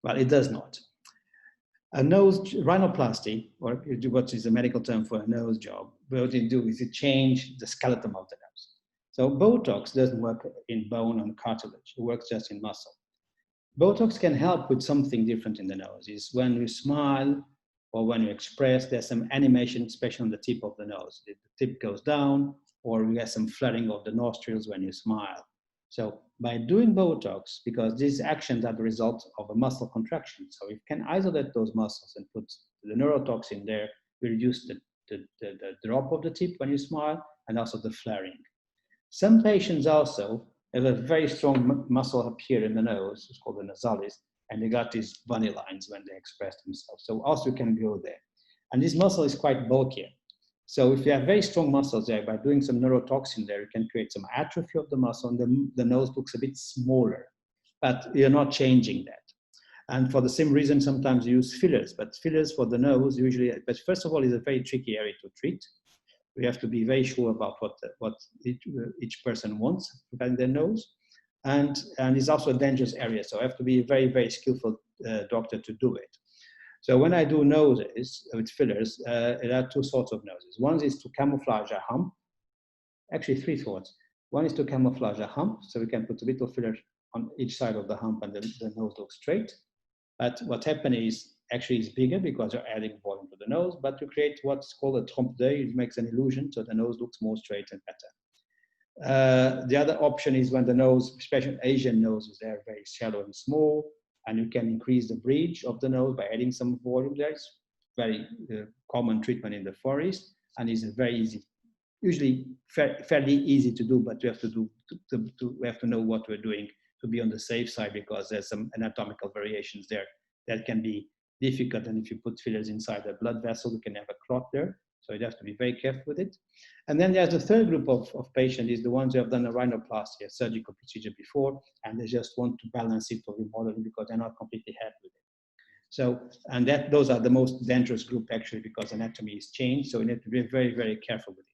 Well, it does not. A nose rhinoplasty, or what is a medical term for a nose job, what it do is it change the skeleton of the nose. So Botox doesn't work in bone and cartilage, it works just in muscle. Botox can help with something different in the nose. Is when you smile or when you express, there's some animation, especially on the tip of the nose. The tip goes down, or you get some flaring of the nostrils when you smile. So by doing Botox, because these actions are the result of a muscle contraction, so you can isolate those muscles and put the neurotoxin there, we reduce the drop of the tip when you smile and also the flaring. Some patients also have a very strong muscle up here in the nose, it's called the nasalis, and they got these bunny lines when they express themselves. So also you can go there. And this muscle is quite bulky. So if you have very strong muscles there, by doing some neurotoxin there, you can create some atrophy of the muscle and the nose looks a bit smaller, but you're not changing that. And for the same reason, sometimes you use fillers, but fillers for the nose usually, but first of all, is a very tricky area to treat. We have to be very sure about what each person wants regarding their nose. And it's also a dangerous area, so I have to be a very, very skillful doctor to do it. So when I do noses with fillers, there are two sorts of noses. One is to camouflage a hump, actually three sorts. One is to camouflage a hump, so we can put a little filler on each side of the hump and the nose looks straight. But what happens is, actually it's bigger because you're adding volume to the nose, but you create what's called a trompe d'oeil. It makes an illusion, so the nose looks more straight and better. The other option is when the nose, especially Asian noses, they're very shallow and small, and you can increase the bridge of the nose by adding some volume there. It's very common treatment in the Far East, and is very easy, usually fairly easy to do, but you have to we have to know what we're doing to be on the safe side, because there's some anatomical variations there that can be difficult. And if you put fillers inside a blood vessel, you can have a clot there. So you have to be very careful with it. And then there's the third group of patients, is the ones who have done a rhinoplasty, a surgical procedure before, and they just want to balance it or remodel it because they're not completely happy with it. So, and those are the most dangerous group actually, because anatomy is changed. So you need to be very, very careful with